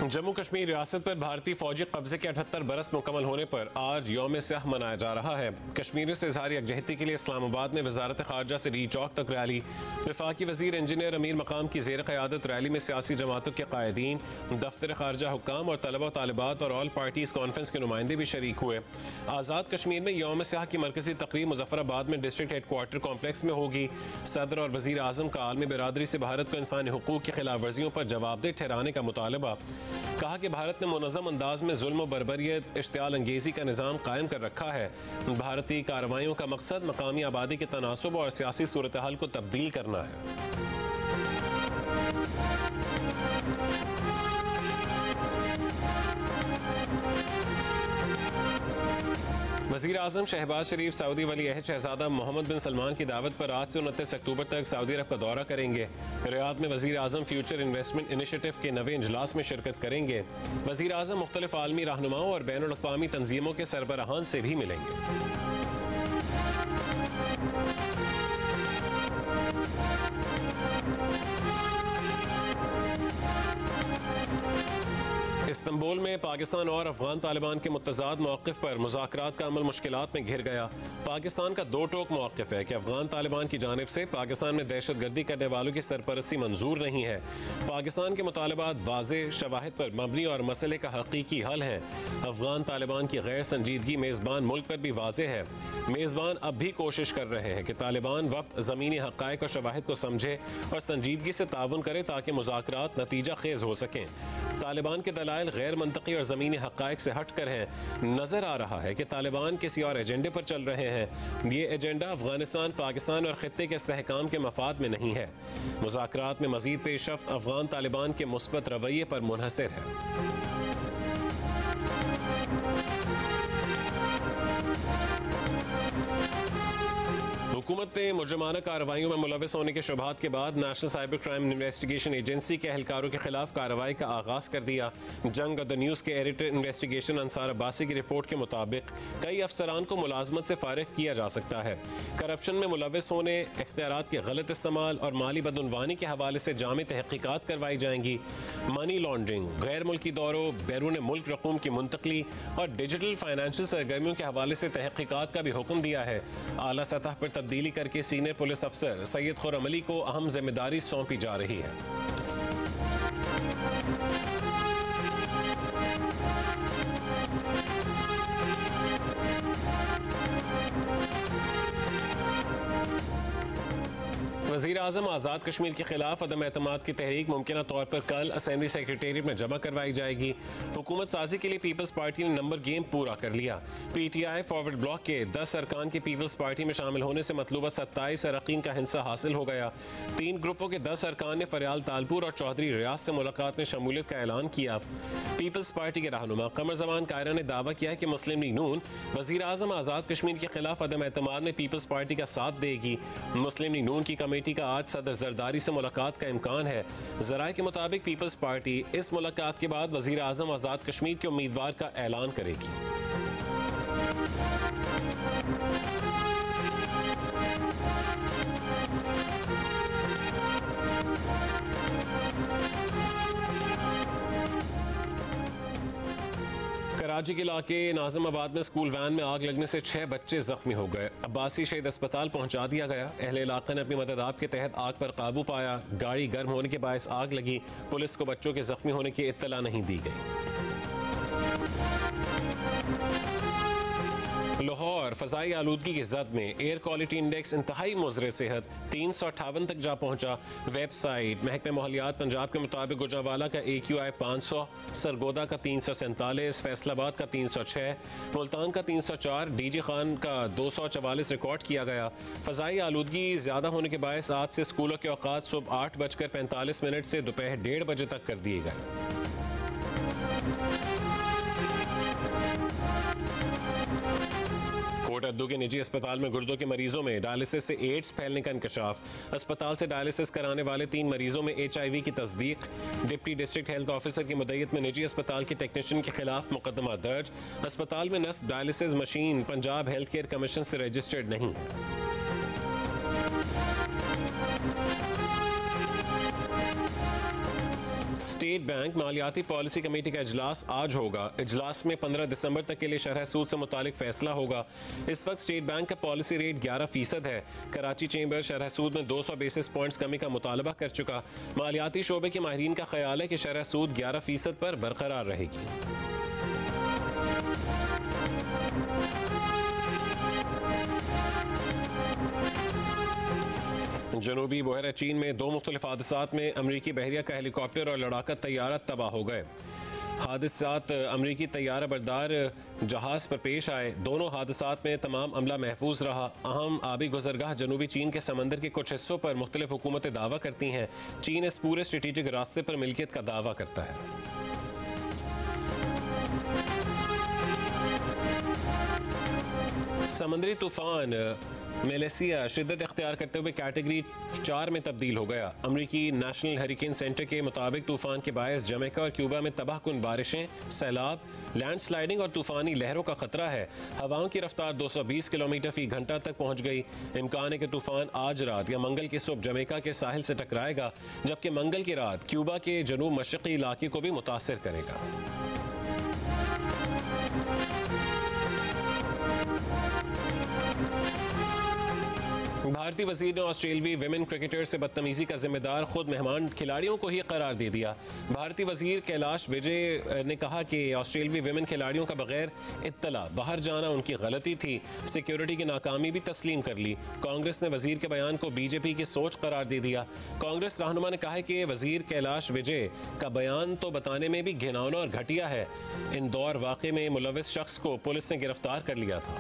जम्मू कश्मीर रियासत पर भारतीय फौजी कब्जे के 78 बरस मुकम्मल होने पर आज यौम स्याह मनाया जा रहा है। कश्मीरियों से इज़हार यकजहती के लिए इस्लामाबाद में वजारत खारजा से री चौक तक रैली। वफाकी वजीर इंजीनियर अमीर मकाम की जेर क़यादत रैली में सियासी जमातों के कायदीन, दफ्तर खारजा हुक्काम और तलबा तालिबात और ऑल पार्टीज कॉन्फ्रेंस के नुमाइंदे भी शरीक हुए। आज़ाद कश्मीर में यौम स्याह की मरकजी तकरीब मुजफ्फराबाद में डिस्ट्रिक्ट हेडक्वार्टर कॉम्प्लेक्स में होगी। सदर और वजीर आजम का आलमी बिरादरी से भारत को इंसानी हुकूक की खिलाफ वर्जियों पर जवाबदेह ठहराने का मुतालबा। कहा कि भारत ने मुनज़्ज़म अंदाज में जुल्म व बर्बरियत, इश्तियाल अंगेज़ी का निज़ाम कायम कर रखा है। भारतीय कार्रवाइयों का मकसद मकामी आबादी के तनासुब और सियासी सूरत हाल को तब्दील करना है। वज़ीर आज़म शहबाज शरीफ सऊदी वली अहद शहजादा मोहम्मद बिन सलमान की दावत पर आज से 29 अक्टूबर तक सऊदी अरब का दौरा करेंगे। रियाद में वज़ीर आज़म फ्यूचर इन्वेस्टमेंट इनिशिएटिव के नवे इजलास में शिरकत करेंगे। वज़ीर आज़म मुख्तलिफ आलमी रहनुमाओं और बैनुल अक़वामी तंजीमों के सरबराहान से भी मिलेंगे। इस्तांबुल में पाकिस्तान और अफगान तालिबान के मुतज़ाद मौक़िफ़ पर मुज़ाकरात का अमल मुश्किलात में घिर गया। पाकिस्तान का दो टोक मौक़िफ़ है कि अफगान तालिबान की जानिब से पाकिस्तान में दहशतगर्दी करने वालों की सरपरस्ती मंजूर नहीं है। पाकिस्तान के मुतालबात वाज़ेह शवाहिद पर मबनी और मसले का हकीकी हल है। अफगान तालिबान की गैर संजीदगी मेज़बान मुल्क पर भी वाज़ेह है। मेज़बान अब भी कोशिश कर रहे हैं कि तालिबान वफ़द ज़मीनी हक़ाइक़ और शवाहिद को समझे और संजीदगी से ताउन करे ताकि मुज़ाकरात नतीजा खेज़ हो सकें। तालिबान के दलाइल गैर मंतकी और ज़मीनी हक़ाइक़ से हट कर हैं। नज़र आ रहा है कि तालिबान किसी और एजेंडे पर चल रहे हैं। ये एजेंडा अफगानिस्तान, पाकिस्तान और ख़ित्ते के इस्तेहकाम के मफाद में नहीं है। मुज़ाकरात में मज़ीद पेशरफ़्त अफगान तालिबान के मुस्बत रवैये पर मुनहसर है। हुकूमत ने मुजरमाना कार्रवाइयों में मुलविस होने के शुबहात के बाद national cyber crime investigation agency के एहलकारों के खिलाफ कार्रवाई का आगाज कर दिया। जंग द न्यूज़ के एडिटर इन्वेस्टिगेशन अंसार अब्बासी की रिपोर्ट के मुताबिक कई अफसरान को मुलाजमत से फारिग किया जा सकता है। करप्शन में मुलविस होने, इख्तियारात के गलत इस्तेमाल और माली बदउनवानी के हवाले से जामी तहकीकात करवाई जाएंगी। मनी लॉन्ड्रिंग, गैर मुल्की दौरों, बैरून मुल्क रकूम की मुंतकली और डिजिटल फाइनेंशियल सरगर्मियों के हवाले से तहकीकात का भी हुक्म दिया है। आला सतह पर तब्दीली करके सीनियर पुलिस अफसर सैयद खुर्रम अली को अहम जिम्मेदारी सौंपी जा रही है। वज़ीर आज़म आज़ाद कश्मीर के खिलाफ अदम एतमाद की तहरीक मुमकिना तौर पर कल असेंबली सेक्रेटेरिएट में जमा करवाई जाएगी। हुकूमत साजी के लिए पीपल्स पार्टी ने नंबर गेम पूरा कर लिया। PTI फॉरवर्ड ब्लॉक के 10 अरकान के पीपल्स पार्टी में शामिल होने से मतलूबा 27 अरकान का हिस्सा हासिल हो गया। 3 ग्रुपों के 10 अरकान ने फरियाल तालपुर और चौधरी रियाज से मुलाकात में शमूलियत का ऐलान किया। पीपल्स पार्टी के रहनुमा कमर जमान कायरा ने दावा किया कि मुस्लिम लीग नून वज़ीर आज़म आज़ाद कश्मीर के खिलाफ अदम एतमाद में पीपल्स पार्टी का साथ देगी। मुस्लिम लीग नून की कमेटी का आज सदर जरदारी से मुलाकात का इम्कान है। ज़राए के मुताबिक पीपल्स पार्टी इस मुलाकात के बाद वज़ीर आज़म आज़ाद कश्मीर के उम्मीदवार का ऐलान करेगी। कराची के इलाके नाज़िमाबाद में स्कूल वैन में आग लगने से 6 बच्चे जख्मी हो गए। अब्बासी शहीद अस्पताल पहुंचा दिया गया। अहले इलाके ने अपनी मदद आप के तहत आग पर काबू पाया। गाड़ी गर्म होने के बायस आग लगी। पुलिस को बच्चों के जख्मी होने की इत्तला नहीं दी गई। लाहौर फजाई आलूदगी की जद में एयर क्वालिटी इंडेक्स इंतहाई मुज़र सेहत 358 तक जा पहुंचा। वेबसाइट महकमे माहौलियात पंजाब के मुताबिक गुजरांवाला का AQI 500, सरगोदा का 347, फैसलाबाद का 306, मुल्तान का 304, DG खान का 244 रिकॉर्ड किया गया। फजाई आलूदगी ज़्यादा होने के बायस आज से स्कूलों के औकात सुबह 8:45 से दोपहर 1:30 बजे तक कर दिए गए। कोटअद्दू के निजी अस्पताल में गुर्दों के मरीजों में डायलिसिस से एड्स फैलने का इंकशाफ। अस्पताल से डायलिसिस कराने वाले 3 मरीजों में HIV की तस्दीक। डिप्टी डिस्ट्रिक्ट हेल्थ ऑफिसर की मुद्दत में निजी अस्पताल के टेक्नीशियन के खिलाफ मुकदमा दर्ज। अस्पताल में नस्ब dialysis machine Punjab health care commission से रजिस्टर्ड नहीं है। स्टेट बैंक मालियाती पॉलिसी कमेटी का इजलास आज होगा। इजलास में 15 दिसंबर तक के लिए शरह सूद से मुतालिक फैसला होगा। इस वक्त स्टेट बैंक का पॉलिसी रेट 11% है। कराची चेंबर शरह सूद में 200 बेसिस पॉइंट्स कमी का मुतालबा कर चुका। मालियाती शोबे के माहिरीन का ख्याल है कि शरह सूद 11% पर बरकरार रहेगी। जनूबी बहरा चीन में दो मुख्तलिफ हादसात में अमरीकी बहरिया का हेलीकॉप्टर और लड़ाका तैयारा तबाह हो गए। हादसात अमरीकी तैयारा बरदार जहाज पर पेश आए। दोनों हादसात में तमाम अमला महफूज रहा। अहम आबी गुजरगाह जनूबी चीन के समंदर के कुछ हिस्सों पर मुख्तलिफ हुकूमतें दावा करती हैं। चीन इस पूरे स्ट्रेटेजिक रास्ते पर मिल्कियत का दावा करता है। समंदरी तूफान मेलेसिया शिद्दत इख्तियार करते हुए कैटेगरी 4 में तब्दील हो गया। अमरीकी नेशनल हरिकेन सेंटर के मुताबिक तूफान के बायस जमैका और क्यूबा में तबाहकुन बारिशें, सैलाब, लैंडस्लाइडिंग और तूफानी लहरों का खतरा है। हवाओं की रफ्तार 220 किलोमीटर फी घंटा तक पहुंच गई। इम्कान है कि तूफान आज रात या मंगल की सुबह जमैका के साहिल से टकराएगा, जबकि मंगल की रात क्यूबा के जनूब मशरकी इलाके को भी मुतासिर करेगा। भारतीय वजीर ने ऑस्ट्रेलियाई विमेन क्रिकेटर से बदतमीजी का जिम्मेदार खुद मेहमान खिलाड़ियों को ही करार दे दिया। भारतीय वजीर कैलाश विजय ने कहा कि ऑस्ट्रेलियाई विमेन खिलाड़ियों का बगैर इत्तला बाहर जाना उनकी गलती थी। सिक्योरिटी की नाकामी भी तस्लीम कर ली। कांग्रेस ने वजीर के बयान को बीजेपी की सोच करार दे दिया। कांग्रेस रहनुमा ने कहा है कि वजीर कैलाश विजय का बयान तो बताने में भी घिनौना और घटिया है। इंदौर वाक़े में मुलविस शख्स को पुलिस ने गिरफ्तार कर लिया था।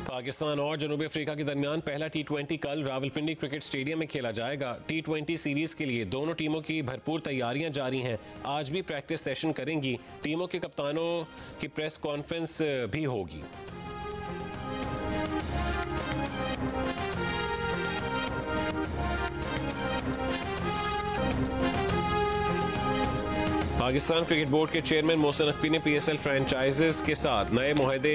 पाकिस्तान और जनूबी अफ्रीका के दरमियान पहला T20 कल रावलपिंडी क्रिकेट स्टेडियम में खेला जाएगा। T20 सीरीज के लिए दोनों टीमों की भरपूर तैयारियां जारी हैं। आज भी प्रैक्टिस सेशन करेंगी। टीमों के कप्तानों की प्रेस कॉन्फ्रेंस भी होगी। पाकिस्तान क्रिकेट बोर्ड के चेयरमैन मोहसिन नकवी ने PSL फ्रेंचाइजेस के साथ नए मुआहदे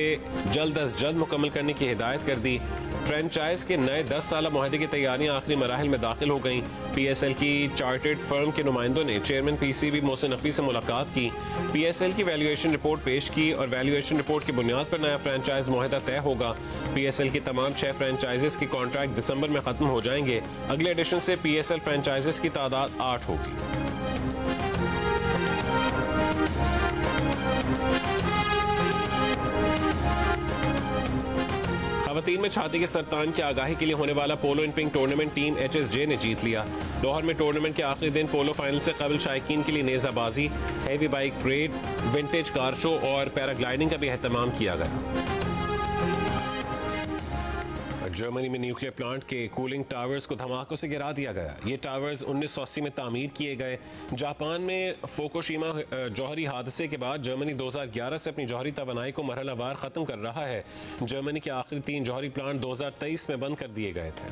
जल्द अज जल्द मुकम्मल करने की हिदायत कर दी। फ्रेंचाइज के नए 10 साला मुआहदे की तैयारियां आखिरी मराहिल में दाखिल हो गईं। PSL की चार्टर्ड फर्म के नुमाइंदों ने चेयरमैन PCB मोहसिन नकवी से मुलाकात की। PSL की वैल्यूएशन रिपोर्ट पेश की और वैल्यूएशन रिपोर्ट की बुनियाद पर नया फ्रेंचाइज मुआहदा तय होगा। PSL की तमाम 6 फ्रेंचाइजेस की कॉन्ट्रैक्ट दिसंबर में खत्म हो जाएंगे। अगले एडिशन से PSL फ्रेंचाइजेस की तादाद 8 होगी। खवातीन में छाती के सरतान की आगाही के लिए होने वाला पोलो इन पिंक टूर्नामेंट टीम HSJ ने जीत लिया। लाहौर में टूर्नामेंट के आखिरी दिन पोलो फाइनल से कबल शायकीन के लिए नेजाबाजी, heavy bike parade, vintage car show और पैराग्लाइडिंग का भी एहतमाम किया गया। जर्मनी में न्यूक्लियर प्लांट के कूलिंग टावर्स को धमाकों से गिरा दिया गया। ये टावर्स 1980 में तामीर किए गए। जापान में फुकुशिमा जौहरी हादसे के बाद जर्मनी 2011 से अपनी जौहरी तवानाई को मरहलावार ख़त्म कर रहा है। जर्मनी के आखिरी 3 जौहरी प्लांट 2023 में बंद कर दिए गए थे।